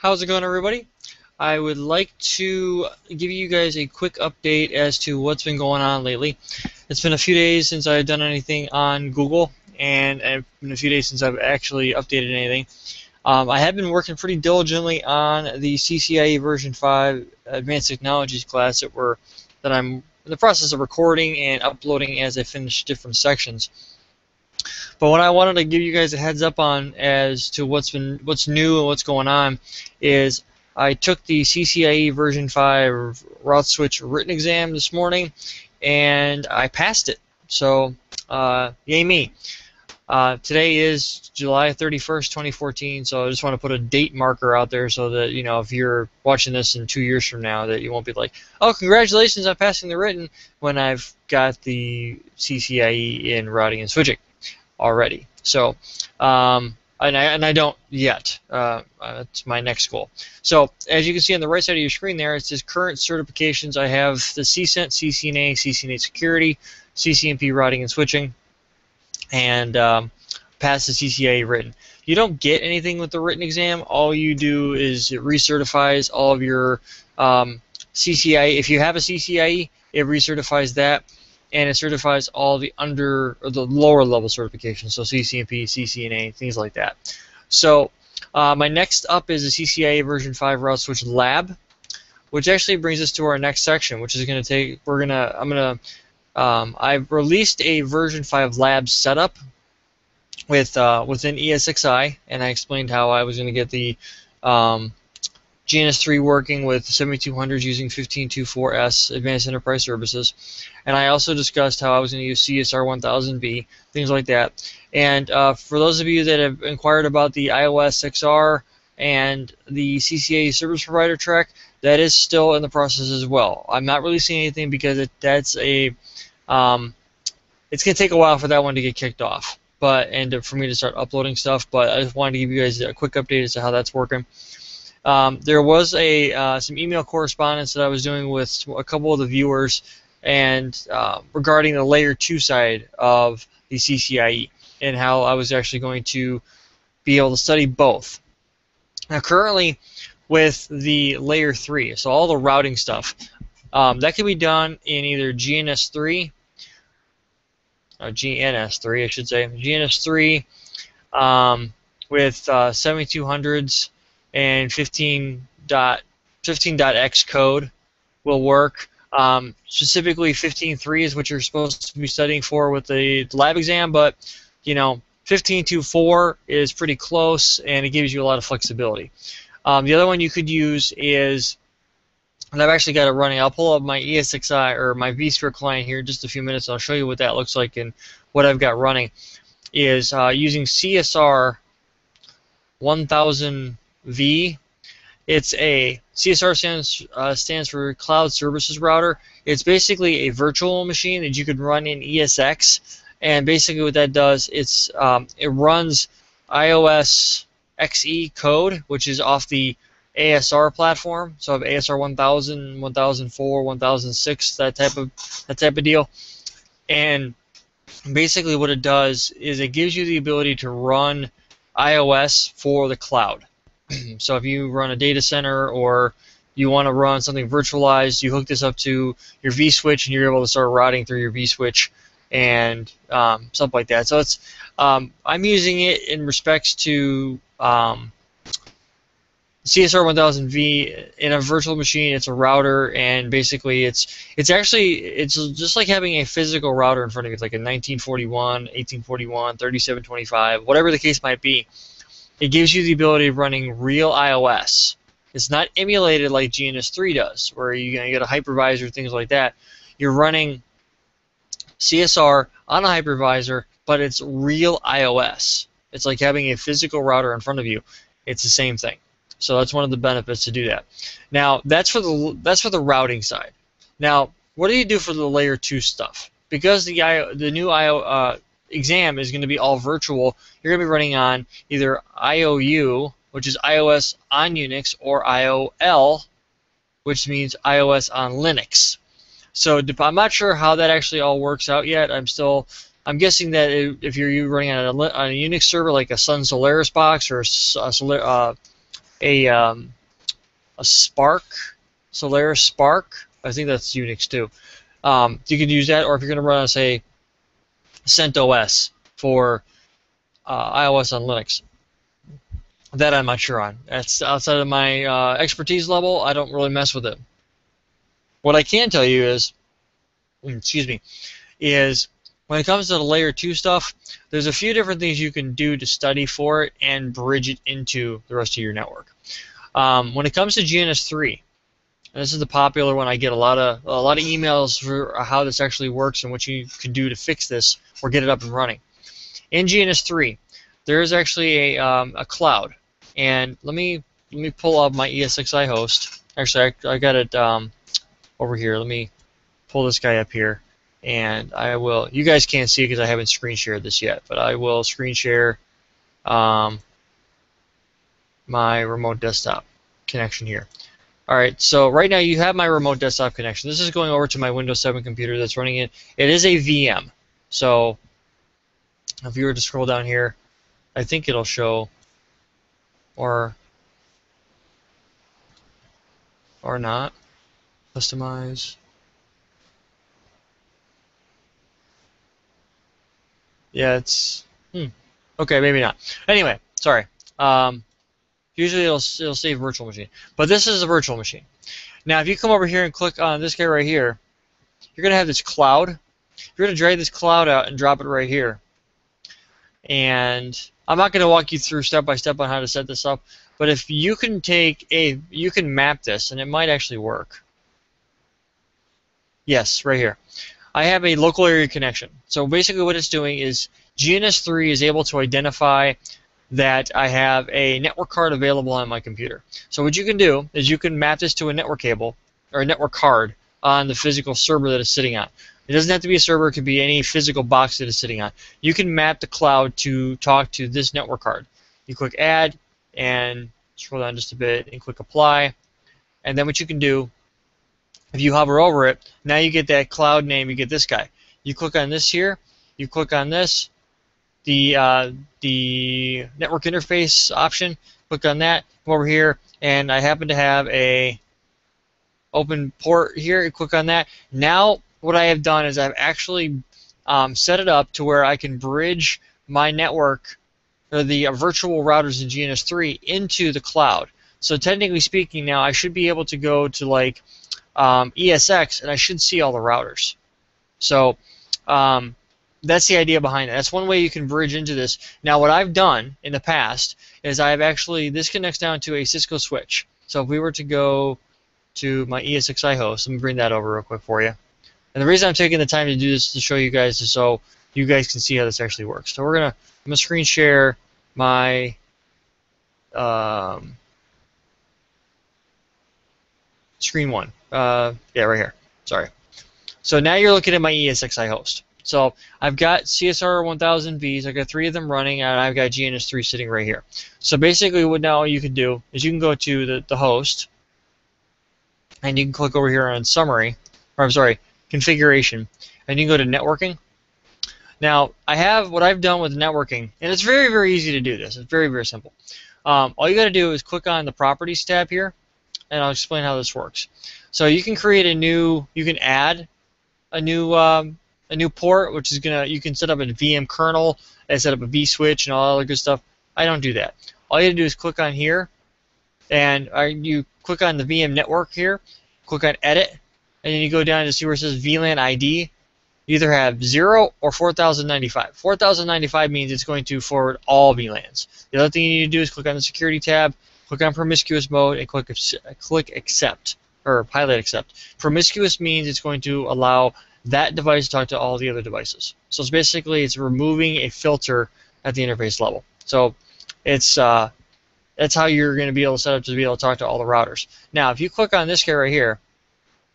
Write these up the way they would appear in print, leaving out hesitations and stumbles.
How's it going, everybody? I would like to give you guys a quick update as to what's been going on lately. It's been a few days since I've done anything on Google, and it's been a few days since I've actually updated anything. I have been working pretty diligently on the CCIE version 5 Advanced Technologies class that I'm in the process of recording and uploading as I finish different sections. But what I wanted to give you guys a heads up on as to what's new and what's going on is I took the CCIE version 5 route switch written exam this morning and I passed it. So yay me. Today is July 31st, 2014, so I just want to put a date marker out there so that, you know, if you're watching this in 2 years from now, that you won't be like, oh, congratulations on passing the written, when I've got the CCIE in routing and switching already. So, and I don't yet. That's my next goal. So, as you can see on the right side of your screen there, it says current certifications. I have the CCENT, CCNA, CCNA Security, CCNP Routing and Switching, and pass the CCIE written. You don't get anything with the written exam. All you do is it recertifies all of your CCIE. If you have a CCIE, it recertifies that, and it certifies all the the lower level certifications, so CCNP, CCNA, things like that. So my next up is the CCIE version 5 route switch lab, which actually brings us to our next section, which is going to take. I've released a version 5 lab setup with within ESXi, and I explained how I was going to get the GNS3 working with 7200s using 1524S Advanced Enterprise Services, and I also discussed how I was going to use CSR 1000B, things like that. And for those of you that have inquired about the iOS XR and the CCIE Service Provider track, that is still in the process as well. I'm not releasing anything because it's going to take a while for that one to get kicked off, for me to start uploading stuff. But I just wanted to give you guys a quick update as to how that's working. There was some email correspondence that I was doing with a couple of the viewers, and regarding the layer 2 side of the CCIE and how I was actually going to be able to study both. Now, currently with the layer 3, so all the routing stuff, that can be done in either GNS3, GNS3, I should say, GNS3 with 7200s. And 15.x code will work. Specifically, 15.3 is what you're supposed to be studying for with the lab exam, but 15.24 is pretty close, and it gives you a lot of flexibility. The other one you could use is, and I've actually got it running. I'll pull up my ESXi or my vSphere client here in just a few minutes. I'll show you what that looks like and what I've got running. Is using CSR 1000V. It's a CSR stands for Cloud Services Router. It's basically a virtual machine that you could run in ESX, and basically what that does, it runs iOS XE code, which is off the ASR platform. So I have ASR 1000, 1004, 1006, that type of deal. And basically what it does is it gives you the ability to run iOS for the cloud. So if you run a data center or you want to run something virtualized, you hook this up to your vSwitch and you're able to start routing through your vSwitch and stuff like that. So I'm using it in respects to CSR 1000V in a virtual machine. It's a router, and basically it's just like having a physical router in front of you. It's like a 1941, 1841, 3725, whatever the case might be. It gives you the ability of running real iOS. It's not emulated like GNS3 does, where you get a hypervisor, things like that. You're running CSR on a hypervisor, but it's real iOS. It's like having a physical router in front of you. It's the same thing. So that's one of the benefits to do that. Now that's for the routing side. Now, what do you do for the layer 2 stuff? Because the new exam is going to be all virtual, you're going to be running on either IOU, which is iOS on Unix, or IOL, which means iOS on Linux. So I'm not sure how that actually all works out yet. I'm guessing that if you're running on a Unix server like a Sun Solaris box or a Spark, Solaris Spark. I think that's Unix too. You can use that, or if you're going to run, say, CentOS for iOS on Linux. That I'm not sure on. That's outside of my expertise level. I don't really mess with it. What I can tell you is, excuse me, is when it comes to the layer 2 stuff, there's a few different things you can do to study for it and bridge it into the rest of your network. When it comes to GNS3, and this is the popular one, I get a lot of emails for how this actually works and what you can do to fix this or get it up and running. In GNS3, there is actually a cloud, and let me pull up my ESXi host. Actually, I got it over here. Let me pull this guy up here, and I will. You guys can't see it because I haven't screen shared this yet, but I will screen share my remote desktop connection here. Alright, so right now you have my remote desktop connection. This is going over to my Windows 7 computer that's running it. It is a VM. So if you were to scroll down here, I think it'll show, or not. Customize. Yeah, it's okay, maybe not. Anyway, sorry. Usually it'll say virtual machine, but this is a virtual machine. Now, if you come over here and click on this guy right here, you're gonna have this cloud. You're gonna drag this cloud out and drop it right here. And I'm not gonna walk you through step by step on how to set this up, but if you can you can map this, and it might actually work. Yes, right here. I have a local area connection. So basically what it's doing is GNS3 is able to identify that I have a network card available on my computer. So what you can do is you can map this to a network cable or a network card on the physical server that it's sitting on. It doesn't have to be a server, it could be any physical box that it's sitting on. You can map the cloud to talk to this network card. You click add and scroll down just a bit and click apply, and then what you can do, if you hover over it, now you get that cloud name, you get this guy. You click on this here, you click on this, the network interface option, click on that, come over here, and I happen to have a open port here, click on that. Now what I have done is I've actually set it up to where I can bridge my network, or the virtual routers in GNS3, into the cloud. So technically speaking, now I should be able to go to like ESX, and I should see all the routers. So that's the idea behind it. That's one way you can bridge into this. Now, what I've done in the past is I've actually, this connects down to a Cisco switch. So if we were to go to my ESXi host, let me bring that over real quick for you. And the reason I'm taking the time to do this is to show you guys is so you guys can see how this actually works. So I'm gonna screen share my screen one. Yeah, right here. Sorry. So now you're looking at my ESXi host. So I've got CSR 1000Vs, I've got 3 of them running, and I've got GNS3 sitting right here. So basically what now you can do is you can go to the host, and you can click over here on summary, or I'm sorry, configuration, and you can go to networking. Now, what I've done with networking, and it's very, very easy to do this. It's very, very simple. All you got to do is click on the properties tab here, and I'll explain how this works. So you can create you can add a new port, which is you can set up a VM kernel and set up a vSwitch and all that other good stuff. I don't do that. All you have to do is click on here, and you click on the VM network here, click on edit, and then you go down to see where it says VLAN ID. You either have 0 or 4095. 4095 means it's going to forward all VLANs. The other thing you need to do is click on the security tab, click on promiscuous mode, and click accept, or pilot accept. Promiscuous means it's going to allow that device to talk to all the other devices. So it's removing a filter at the interface level. So that's how you're going to be able to set up to be able to talk to all the routers. Now, if you click on this guy right here,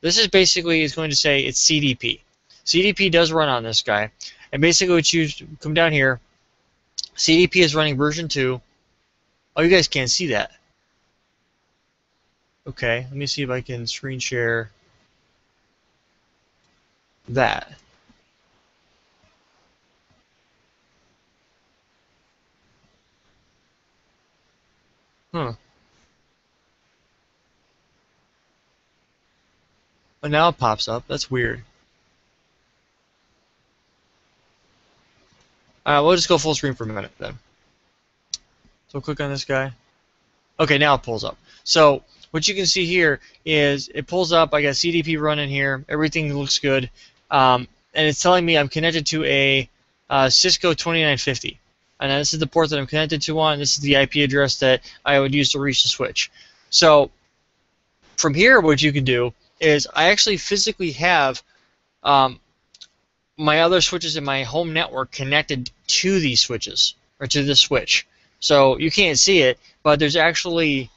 this is basically going to say it's CDP. CDP does run on this guy, and basically what you come down here, CDP is running version 2. Oh, you guys can't see that. Okay, let me see if I can screen share that. Huh. And now it pops up. That's weird. We'll just go full screen for a minute then. So click on this guy. Okay, now it pulls up. So what you can see here is it pulls up. I got CDP running here. Everything looks good. And it's telling me I'm connected to a Cisco 2950. And this is the port that I'm connected to on. This is the IP address that I would use to reach the switch. So from here, what you can do is I actually physically have my other switches in my home network connected to these switches, or to this switch. So you can't see it, but there's actually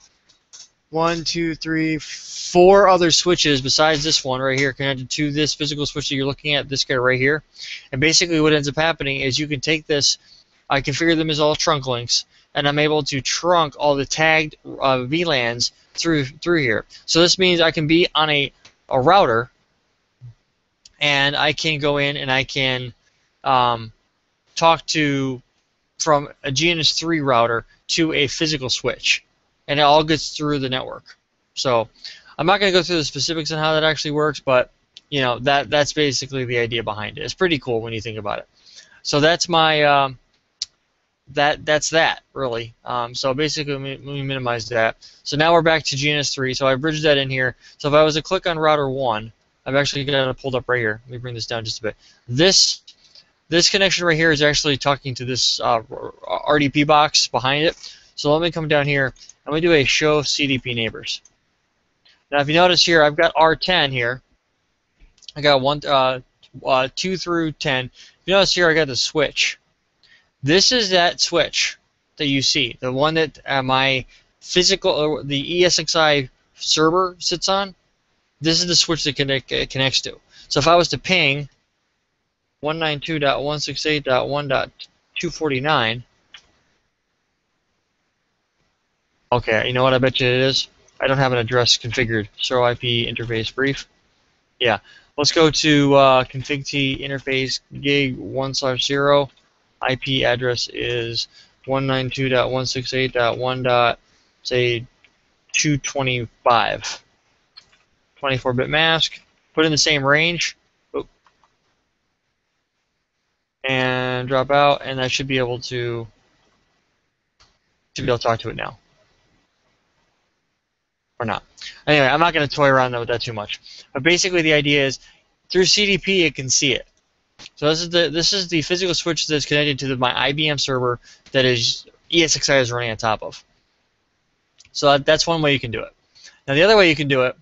1, 2, 3, 4 other switches besides this one right here connected to this physical switch that you're looking at, this guy right here. And basically what ends up happening is you can take this, I configure them as all trunk links, and I'm able to trunk all the tagged VLANs through here. So this means I can be on a router, and I can go in and I can talk to from a GNS3 router to a physical switch, and it all gets through the network. So I'm not going to go through the specifics on how that actually works, but you know that's basically the idea behind it. It's pretty cool when you think about it. So that's my that's that really. So basically, let me minimize that. So now we're back to GNS3. So I bridged that in here. So if I was to click on router 1, I've actually got it pulled up right here. Let me bring this down just a bit. This connection right here is actually talking to this RDP box behind it. So let me come down here. I'm going to do a show CDP neighbors. Now if you notice here, I've got R10 here. I got 2 through 10. If you notice here, I got the switch. This is that switch that you see, the one that my physical, the ESXi server sits on. This is the switch that connects to. So if I was to ping 192.168.1.249, okay, you know what I bet you it is? I don't have an address configured. So IP interface brief. Yeah, let's go to config t interface gig 1/0. IP address is 192.168.1.225. 24-bit mask. Put in the same range. And drop out, and I should be able to talk to it now. Or not. Anyway, I'm not going to toy around with that too much. But basically the idea is through CDP it can see it. So this is the physical switch that's connected to my IBM server that is ESXi is running on top of. So that's one way you can do it. Now the other way you can do it,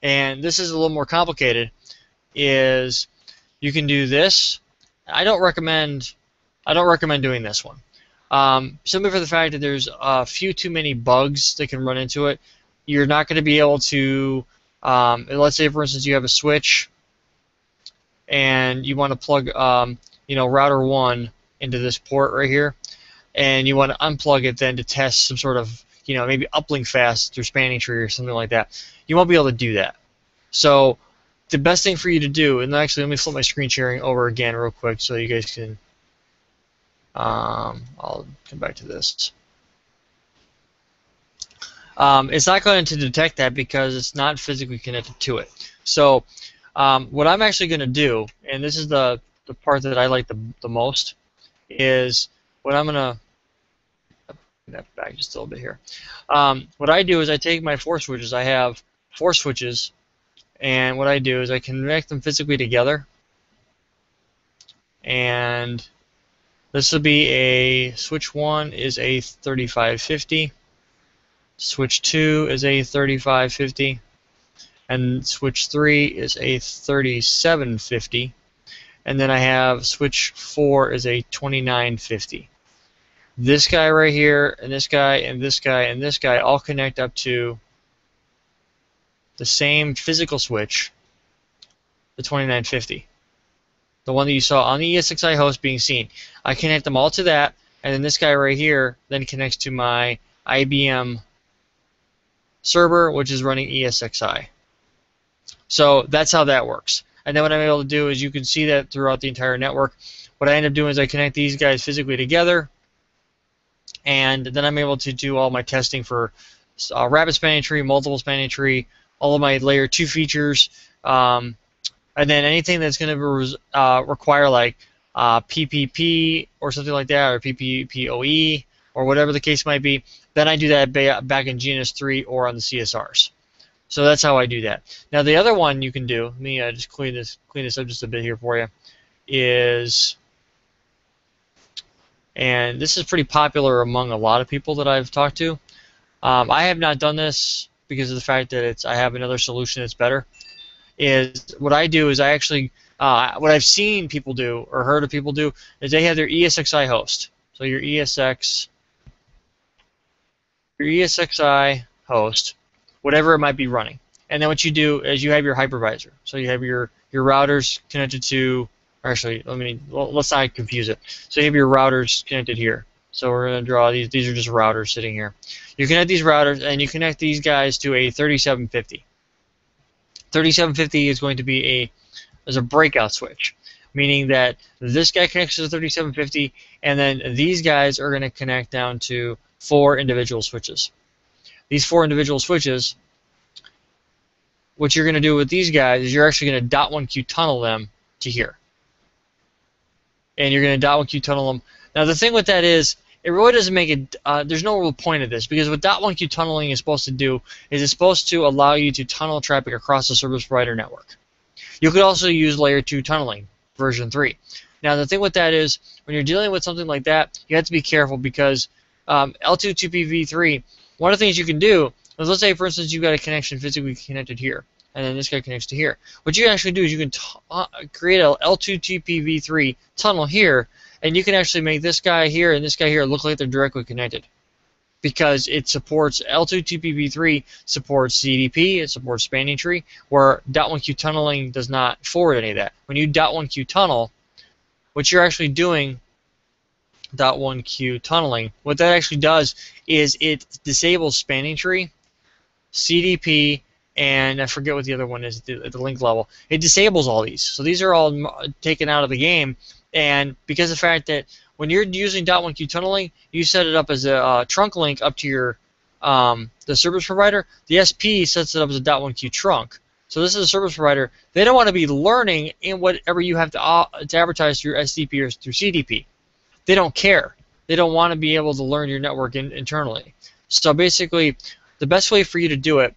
and this is a little more complicated, is you can do this. I don't recommend doing this one. Simply for the fact that there's a few too many bugs that can run into it. You're not going to be able to, let's say for instance you have a switch and you want to plug router 1 into this port right here, and you want to unplug it then to test some sort of maybe uplink fast through spanning tree or something like that. You won't be able to do that. So the best thing for you to do, and actually let me flip my screen sharing over again real quick so you guys can, I'll come back to this. It's not going to detect that because it's not physically connected to it. So what I'm actually going to do, and this is the part that I like the most, is what I'm going to that back just a little bit here. What I do is I take my 4 switches. I have 4 switches, and what I do is I connect them physically together. And this will be a switch 1 is a 3550, switch 2 is a 3550, and switch 3 is a 3750, and then I have switch 4 is a 2950. This guy right here, and this guy, and this guy, and this guy all connect up to the same physical switch, the 2950. The one that you saw on the ESXi host being seen. I connect them all to that, and then this guy right here then connects to my IBM server, which is running ESXi. So that's how that works. And then what I'm able to do is you can see that throughout the entire network. What I end up doing is I connect these guys physically together, and then I'm able to do all my testing for rapid spanning tree, multiple spanning tree, all of my layer 2 features, and then anything that's going to require like PPP or something like that, or PPPoE, or whatever the case might be, then I do that back in GNS3 or on the CSRs. So that's how I do that. Now the other one you can do, let me just clean this up just a bit here for you, is, and this is pretty popular among a lot of people that I've talked to. I have not done this because of the fact that I have another solution that's better. Is what I do is I actually, what I've seen people do or heard of people do is they have their ESXi host. So your ESXi host, whatever it might be running. And then what you do is you have your hypervisor. So you have your routers connected to, or actually, let's not confuse it. So you have your routers connected here. So we're going to draw these. These are just routers sitting here. You connect these routers, and you connect these guys to a 3750. 3750 is going to be a breakout switch, meaning that this guy connects to the 3750, and then these guys are going to connect down to 4 individual switches. These 4 individual switches, what you're going to do with these guys is you're actually going to .1Q tunnel them to here. And you're going to .1Q tunnel them. Now the thing with that is, it really doesn't make it, there's no real point of this, because what .1Q tunneling is supposed to do is it's supposed to allow you to tunnel traffic across the service provider network. You could also use layer 2 tunneling, version 3. Now the thing with that is, when you're dealing with something like that, you have to be careful, because L2-2PV3, one of the things you can do is, let's say for instance you've got a connection physically connected here, and then this guy connects to here. What you can actually do is you can create a L2-2PV3 tunnel here, and you can actually make this guy here and this guy here look like they're directly connected, because it supports L2-2PV3 supports CDP, it supports spanning tree, where .1Q tunneling does not forward any of that. When you .1Q tunnel, what you're actually doing, .1Q tunneling, what that actually does is it disables spanning tree, CDP, and I forget what the other one is at the link level. It disables all these. So these are all taken out of the game. And because of the fact that when you're using .1Q tunneling, you set it up as a trunk link up to your the service provider. The SP sets it up as a .1Q trunk. So this is a service provider. They don't want to be learning in whatever you have to advertise through SDP or through CDP. They don't care. They don't want to be able to learn your network internally. So basically, the best way for you to do it,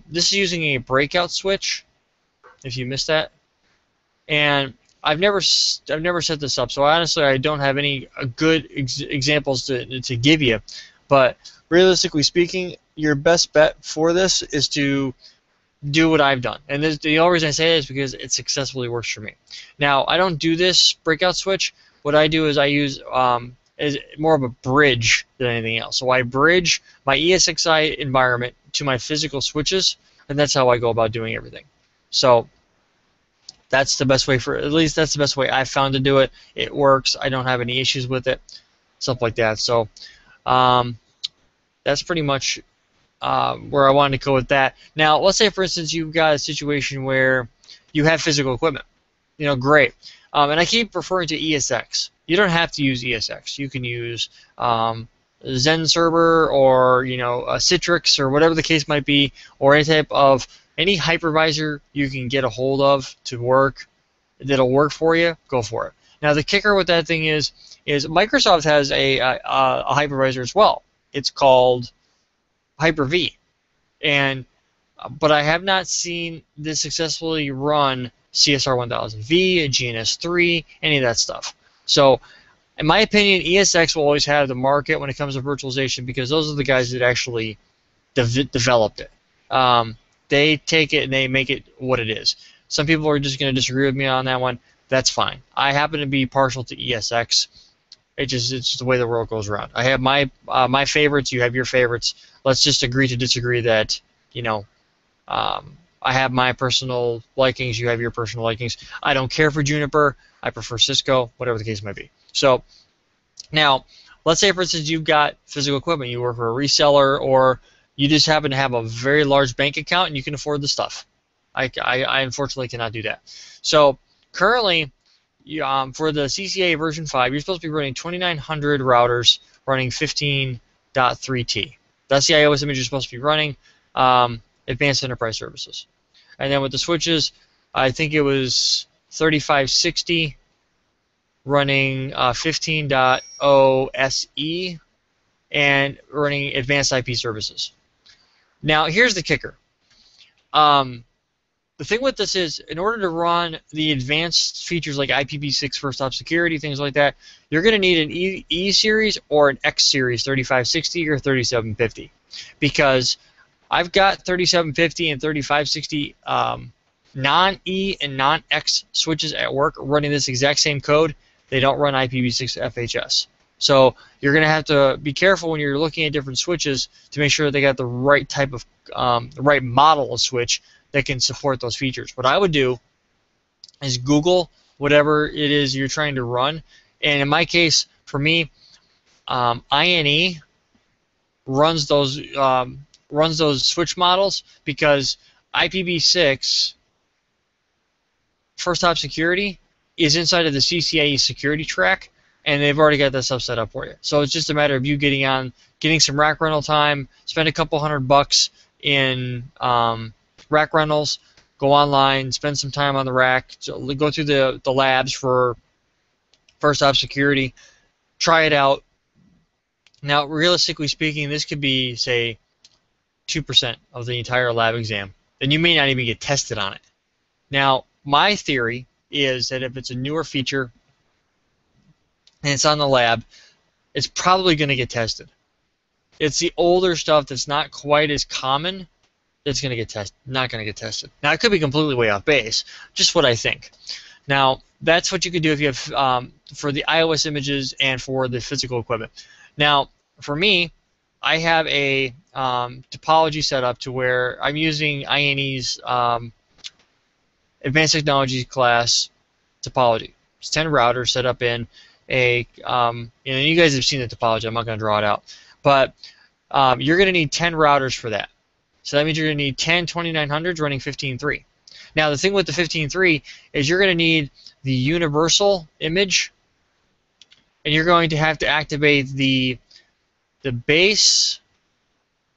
this is using a breakout switch, if you missed that. And I've never set this up, so honestly I don't have any good examples to give you. But realistically speaking, your best bet for this is to do what I've done. And the only reason I say that is because it successfully works for me. Now, I don't do this breakout switch. What I do is I use is more of a bridge than anything else. So I bridge my ESXi environment to my physical switches, and that's how I go about doing everything. So that's the best way at least that's the best way I've found to do it. It works. I don't have any issues with it, stuff like that. So that's pretty much where I wanted to go with that. Now, let's say for instance you've got a situation where you have physical equipment. Great. And I keep referring to ESX. You don't have to use ESX. You can use Zen server, or a Citrix, or whatever the case might be, or any type of any hypervisor you can get a hold of to work, that'll work for you, go for it. Now the kicker with that thing is Microsoft has a hypervisor as well. It's called Hyper-V, but I have not seen this successfully run CSR 1000V, GNS3, any of that stuff. So in my opinion, ESX will always have the market when it comes to virtualization, because those are the guys that actually developed it. They take it and they make it what it is. Some people are just going to disagree with me on that one. That's fine. I happen to be partial to ESX. It's just the way the world goes around. I have my favorites. You have your favorites. Let's just agree to disagree that I have my personal likings. You have your personal likings. I don't care for Juniper. I prefer Cisco. Whatever the case might be. So now, let's say for instance you've got physical equipment. You work for a reseller, or you just happen to have a very large bank account and you can afford the stuff. I unfortunately cannot do that. So currently, for the CCIE version 5, you're supposed to be running 2,900 routers running 15.3T. That's the iOS image you're supposed to be running. Advanced Enterprise Services. And then with the switches, I think it was 3560 running 15.0 SE and running Advanced IP Services. Now, here's the kicker. The thing with this is, in order to run the advanced features like IPv6 first hop security, things like that, you're going to need an E series or an X series 3560 or 3750. Because I've got 3750 and 3560 non-E and non-X switches at work running this exact same code. They don't run IPv6 FHS. So you're going to have to be careful when you're looking at different switches to make sure they got the right type of, the right model of switch that can support those features. What I would do is Google whatever it is you're trying to run. And in my case, for me, INE runs those switch models because IPv6 first hop security is inside of the CCIE security track, and they've already got that stuff set up for you. So it's just a matter of you getting some rack rental time, spend a couple $100 in rack rentals, go online, spend some time on the rack, go through the labs for first hop security, try it out. Now, realistically speaking, this could be, say, 2% of the entire lab exam. Then you may not even get tested on it. Now, my theory is that if it's a newer feature and it's on the lab, it's probably going to get tested. It's the older stuff that's not quite as common that's going to get tested, not going to get tested. Now, it could be completely way off base, just what I think. Now, that's what you could do if you have for the iOS images and for the physical equipment. Now, for me, I have a topology set up to where I'm using INE's Advanced Technologies class topology. It's 10 routers set up in a, you guys have seen the topology, I'm not going to draw it out. But you're going to need 10 routers for that. So that means you're going to need 10 2900s running 15.3. Now, the thing with the 15.3 is you're going to need the universal image, and you're going to have to activate the base,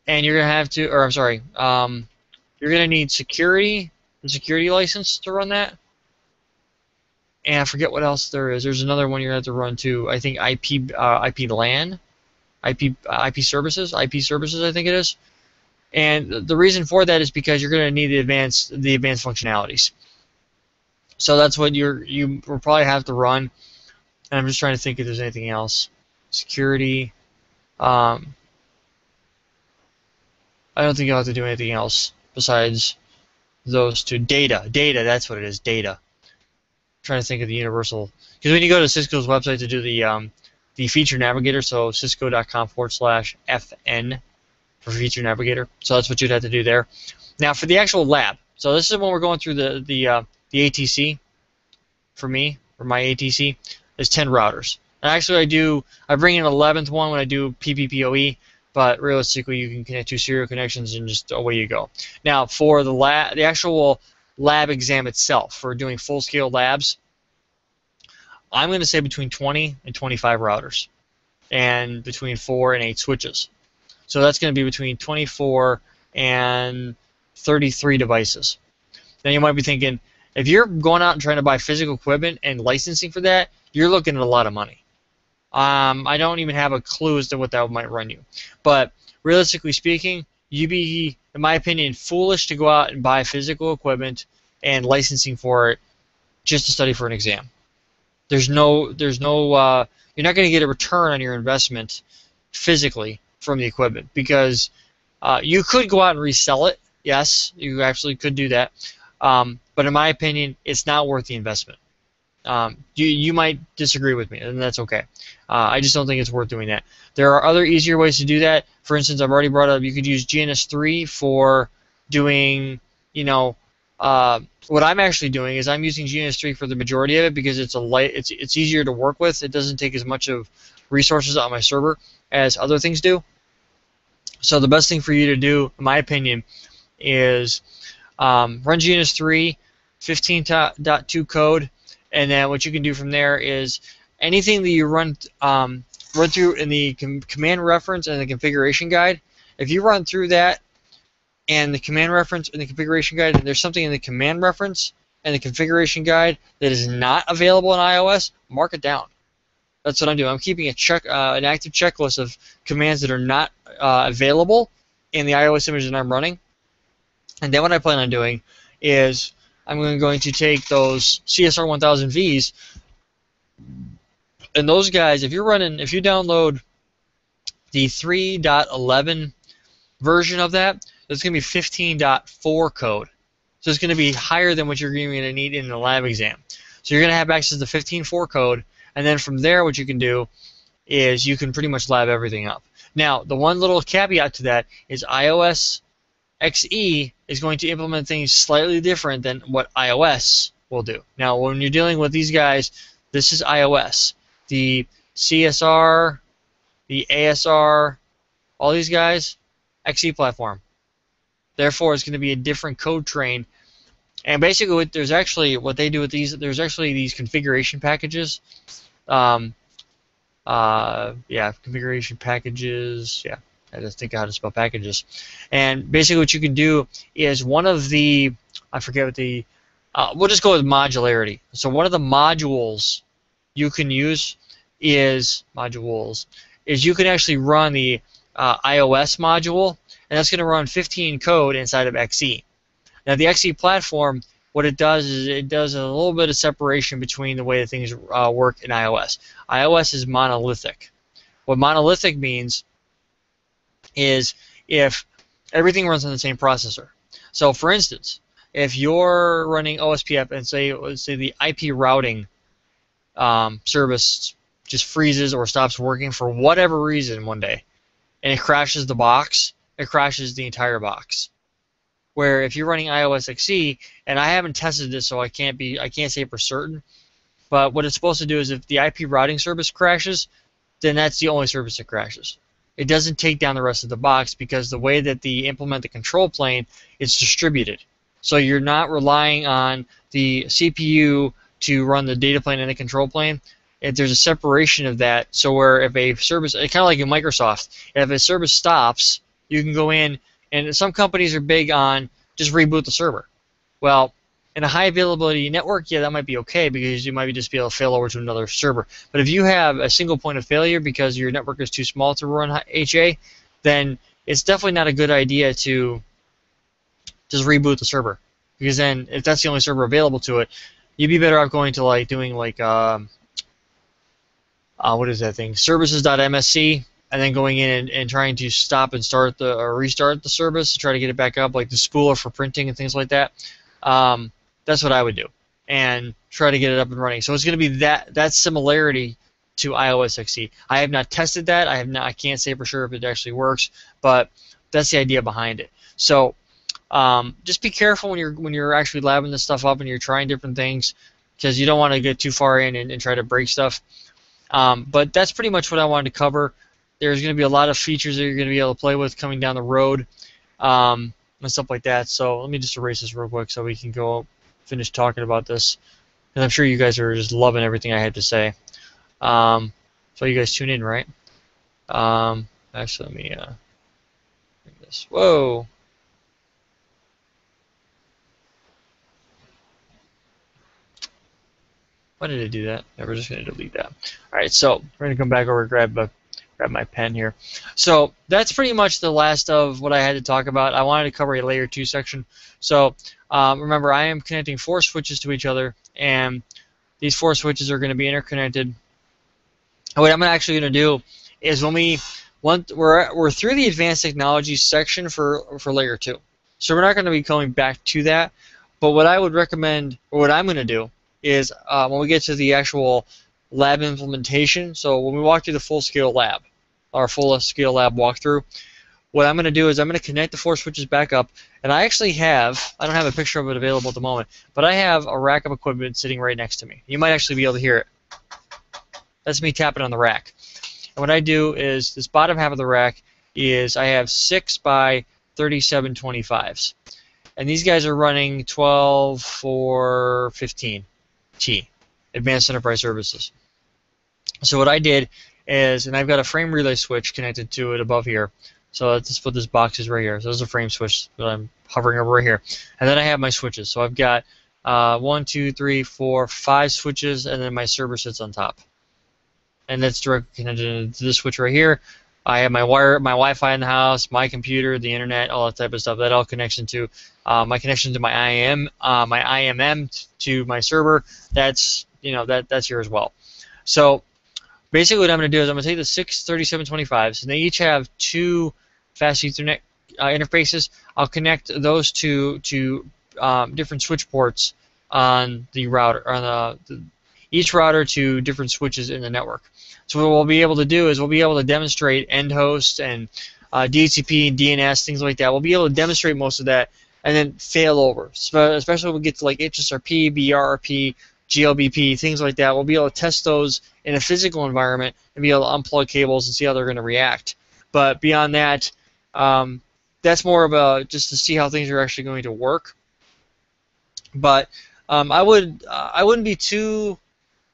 and you're going to have to, or I'm sorry, you're going to need the security license to run that. And I forget what else there is. There's another one you're going to have to run too. I think IP LAN, IP services, I think it is. And the reason for that is because you're going to need the advanced functionalities. So that's what you will probably have to run. And I'm just trying to think if there's anything else. Security. I don't think you'll have to do anything else besides those two. Data, that's what it is, data. I'm trying to think of the universal. Because when you go to Cisco's website to do the feature navigator, so cisco.com/FN for feature navigator. So that's what you'd have to do there. Now for the actual lab. So this is when we're going through the ATC. For me, or my ATC, is 10 routers. And actually, I bring in an 11th one when I do PPPoE, but realistically, you can connect 2 serial connections and just away you go. Now, for the actual lab exam itself, for doing full-scale labs, I'm going to say between 20 and 25 routers, and between 4 and 8 switches. So that's going to be between 24 and 33 devices. Now, you might be thinking, if you're going out and trying to buy physical equipment and licensing for that, you're looking at a lot of money. I don't even have a clue as to what that might run you. But realistically speaking, you'd be, in my opinion, foolish to go out and buy physical equipment and licensing for it just to study for an exam. You're not going to get a return on your investment physically from the equipment, because you could go out and resell it. Yes, you actually could do that. But in my opinion, it's not worth the investment. You might disagree with me, and that's okay. I just don't think it's worth doing that. There are other easier ways to do that. For instance, I've already brought up, you could use GNS3 for doing, what I'm actually doing is I'm using GNS3 for the majority of it because it's easier to work with. It doesn't take as much of resources on my server as other things do. So the best thing for you to do, in my opinion, is run GNS3, 15.2 code, and then what you can do from there is anything that you run through in the command reference and the configuration guide. If you run through that and the command reference and the configuration guide, and there's something in the command reference and the configuration guide that is not available in iOS, mark it down. That's what I'm doing. I'm keeping an active checklist of commands that are not available in the iOS image that I'm running. And then what I plan on doing is I'm going to take those CSR 1000Vs, and those guys, if you download the 3.11 version of that, it's going to be 15.4 code. So it's going to be higher than what you're going to need in the lab exam. So you're going to have access to 15.4 code, and then from there what you can do is you can pretty much lab everything up. Now, the one little caveat to that is iOS XE is going to implement things slightly different than what iOS will do. Now, when you're dealing with these guys, this is iOS. The CSR, the ASR, all these guys, XE platform. Therefore, it's going to be a different code train. And basically, what they do with these, there's actually these configuration packages. Configuration packages. Yeah, I just think how to spell packages. And basically, what you can do is one of the, I forget what the, we'll just go with modularity. So one of the modules you can use is you can actually run the iOS module, and that's going to run 15 code inside of XE. Now the XE platform, what it does is it does a little bit of separation between the way that things work in iOS. iOS is monolithic. What monolithic means is if everything runs on the same processor. So for instance, if you're running OSPF and say the IP routing service just freezes or stops working for whatever reason one day, and it crashes the box, it crashes the entire box. Where if you're running iOS XE, and I haven't tested this, so I can't say for certain, but what it's supposed to do is if the IP routing service crashes, then that's the only service that crashes. It doesn't take down the rest of the box because the way that they implement the control plane is distributed. So you're not relying on the CPU to run the data plane and the control plane. There's a separation of that, so where if a service, kind of like in Microsoft, if a service stops, you can go in, and some companies are big on just reboot the server. Well, in a high availability network, yeah, that might be okay because you might just be able to fail over to another server. But if you have a single point of failure because your network is too small to run HA, then it's definitely not a good idea to just reboot the server. Because then, if that's the only server available to it, you'd be better off going to what is that thing? Services.msc, and then going in and trying to stop and start or restart the service to try to get it back up, like the spooler for printing and things like that. That's what I would do, and try to get it up and running. So it's going to be that similarity to iOS XE. I have not tested that. I can't say for sure if it actually works, but that's the idea behind it. So just be careful when you're actually labbing this stuff up and you're trying different things, because you don't want to get too far in and try to break stuff. But that's pretty much what I wanted to cover. There's going to be a lot of features that you're going to be able to play with coming down the road, and stuff like that. So let me just erase this real quick so we can go finish talking about this. And I'm sure you guys are just loving everything I had to say. So you guys tune in, right? Actually, let me bring this. Whoa. Why did I do that? Yeah, we're just going to delete that. All right, so we're going to come back over and grab my pen here. So that's pretty much the last of what I had to talk about. I wanted to cover a layer 2 section. So remember, I am connecting 4 switches to each other, and these 4 switches are going to be interconnected. And what I'm actually going to do is we're through the advanced technologies section for layer 2. So we're not going to be going back to that. But what I would recommend, or what I'm going to do, is when we get to the actual lab implementation, so when we walk through the full-scale lab, our full-scale lab walkthrough, what I'm going to do is I'm going to connect the 4 switches back up, and I actually I don't have a picture of it available at the moment, but I have a rack of equipment sitting right next to me. You might actually be able to hear it. That's me tapping on the rack. And what I do is, this bottom half of the rack is, I have 6 by 37 25s. And these guys are running 12.4.15 T, Advanced Enterprise Services. So what I did is, and I've got a frame relay switch connected to it above here. So that's what this box is right here. So there's a frame switch that I'm hovering over right here. And then I have my switches. So I've got 1, 2, 3, 4, 5 switches, and then my server sits on top. And that's directly connected to this switch right here. I have my Wi-Fi in the house, my computer, the internet, all that type of stuff. That all connects into my connection to my IMM to my server. That's that's here as well. So basically, what I'm going to do is I'm going to take the 63725s, and they each have 2 fast Ethernet interfaces. I'll connect those to different switch ports on the router, on each router to different switches in the network. So what we'll be able to do is we'll be able to demonstrate end host and DHCP and DNS, things like that. We'll be able to demonstrate most of that and then fail over, especially when we get to like HSRP, BRRP, GLBP, things like that. We'll be able to test those in a physical environment and be able to unplug cables and see how they're going to react. But beyond that, that's more of a just to see how things are actually going to work. But I wouldn't be too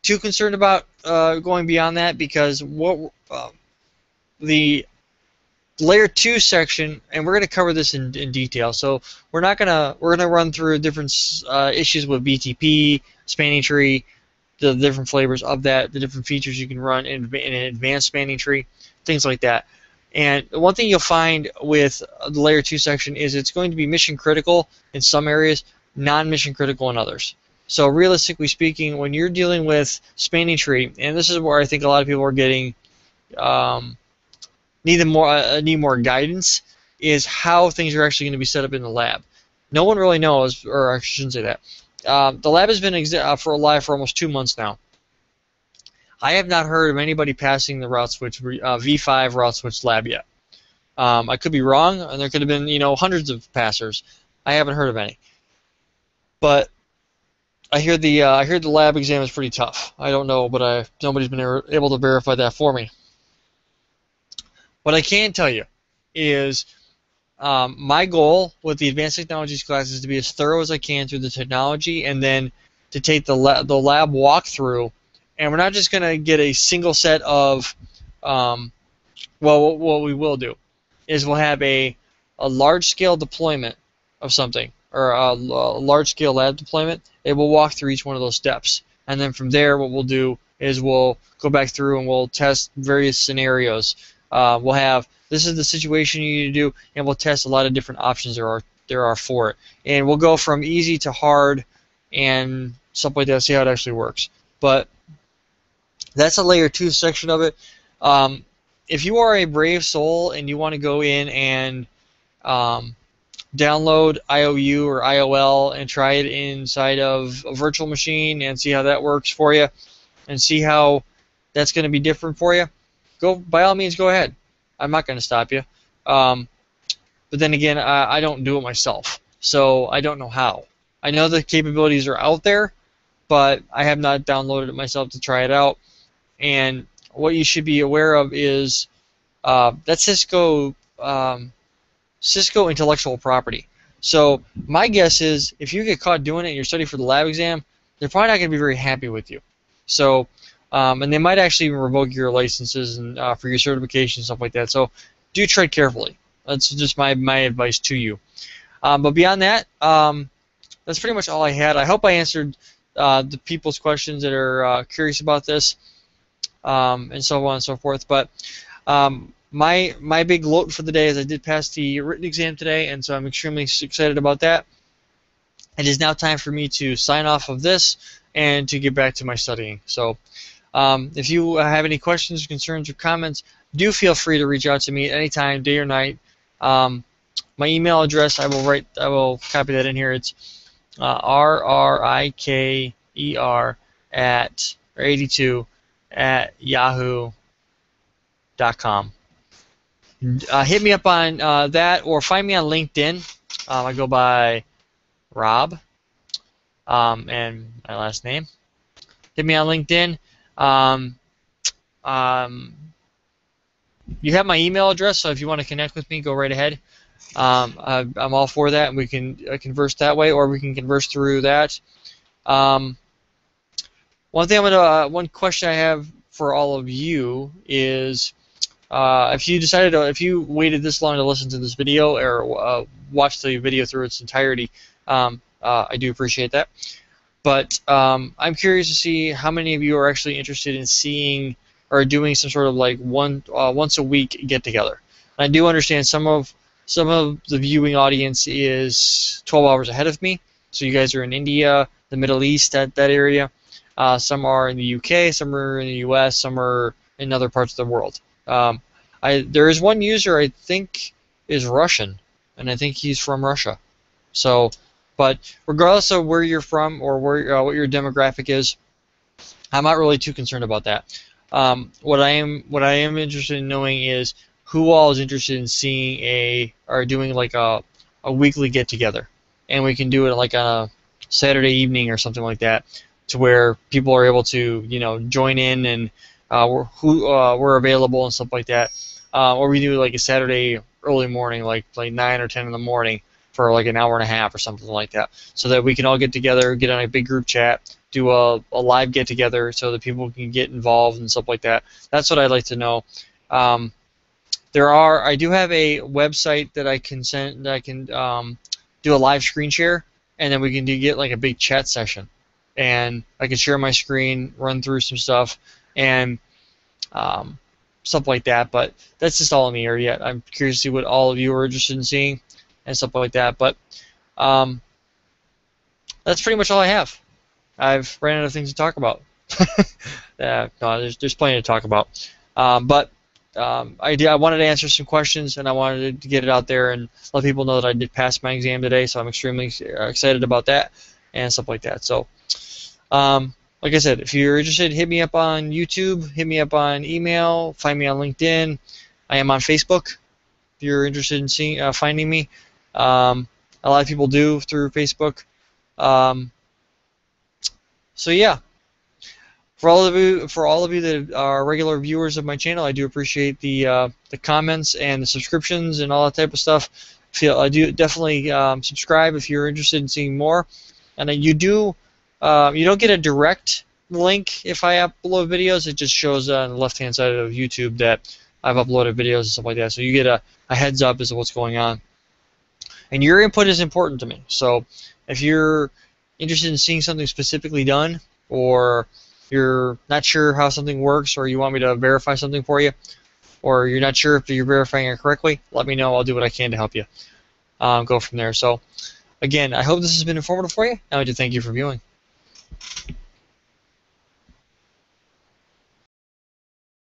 concerned about going beyond that, because what the layer 2 section, and we're going to cover this in detail. So we're gonna run through different issues with BTP, spanning tree, the different flavors of that, the different features you can run in an advanced spanning tree, things like that. And one thing you'll find with the layer 2 section is it's going to be mission critical in some areas, non-mission critical in others. So realistically speaking, when you're dealing with spanning tree, and this is where I think a lot of people are getting need more guidance, is how things are actually going to be set up in the lab. No one really knows, or I shouldn't say that. The lab has been live for almost 2 months now. I have not heard of anybody passing the route switch V5 route switch lab yet. I could be wrong, and there could have been hundreds of passers. I haven't heard of any. But I hear the lab exam is pretty tough. I don't know, but nobody's been able to verify that for me. What I can tell you is my goal with the advanced technologies class is to be as thorough as I can through the technology, and then to take the lab walkthrough. And we're not just going to get a single set of, well, what we will do is we'll have a large-scale deployment of something, or a large-scale lab deployment. It will walk through each one of those steps. And then from there, what we'll do is we'll go back through and we'll test various scenarios. We'll have, this is the situation you need to do, and we'll test a lot of different options there are for it. And we'll go from easy to hard and stuff like that, see how it actually works. But that's a layer 2 section of it. If you are a brave soul and you want to go in and download IOU or IOL and try it inside of a virtual machine and see how that works for you and see how that's going to be different for you, by all means, go ahead. I'm not going to stop you. But then again, I don't do it myself, so I don't know how. I know the capabilities are out there, but I have not downloaded it myself to try it out. And what you should be aware of is that's Cisco intellectual property. So my guess is if you get caught doing it and you're studying for the lab exam, they're probably not going to be very happy with you. So, and they might actually even revoke your licenses and for your certification and stuff like that. So do tread carefully. That's just my advice to you. But beyond that, that's pretty much all I had. I hope I answered the people's questions that are curious about this, and so on and so forth. But my big gloat for the day is I did pass the written exam today, and so I'm extremely excited about that. It is now time for me to sign off of this and to get back to my studying. So if you have any questions, concerns, or comments, do feel free to reach out to me at any time, day or night. My email address, I will copy that in here. It's rriter82 at yahoo.com. Hit me up on that, or find me on LinkedIn. I go by Rob, and my last name. Hit me on LinkedIn. You have my email address, so if you want to connect with me, go right ahead. I'm all for that, and we can converse that way, or we can converse through that. One question I have for all of you is, if you decided to, if you waited this long to listen to this video or watch the video through its entirety, I do appreciate that. But I'm curious to see how many of you are actually interested in seeing or doing some sort of like once a week get together. And I do understand some of the viewing audience is 12 hours ahead of me. So you guys are in India, the Middle East, that area. Some are in the UK, some are in the US, some are in other parts of the world. There is one user I think is Russian, and I think he's from Russia. So, but regardless of where you're from or where what your demographic is, I'm not really too concerned about that. What I am interested in knowing is who all is interested in seeing or doing like a weekly get together, and we can do it like on a Saturday evening or something like that, to where people are able to join in and we're available and stuff like that. Or we do like a Saturday early morning, like 9 or 10 in the morning for like an hour and a half or something like that, so that we can all get together, get on a big group chat, do a live get together so that people can get involved and stuff like that. That's what I'd like to know. I do have a website that I can send, that I can do a live screen share, and then we can get like a big chat session, and I can share my screen, run through some stuff, and stuff like that. But that's just all in the air yet. I'm curious to see what all of you are interested in seeing and stuff like that. But that's pretty much all I have. I've ran out of things to talk about. No, there's plenty to talk about. But I wanted to answer some questions, and I wanted to get it out there and let people know that I did pass my exam today, so I'm extremely excited about that and stuff like that. So, like I said, if you're interested, hit me up on YouTube, hit me up on email, find me on LinkedIn. I am on Facebook if you're interested in finding me. A lot of people do through Facebook. So yeah, for all of you that are regular viewers of my channel, I do appreciate the comments and the subscriptions and all that type of stuff. I do definitely subscribe if you're interested in seeing more. And you don't get a direct link if I upload videos. It just shows on the left-hand side of YouTube that I've uploaded videos and stuff like that. So you get a heads up as to what's going on. And your input is important to me. So if you're interested in seeing something specifically done, or you're not sure how something works, or you want me to verify something for you, or you're not sure if you're verifying it correctly, let me know. I'll do what I can to help you. Go from there. So again, I hope this has been informative for you, and I do thank you for viewing.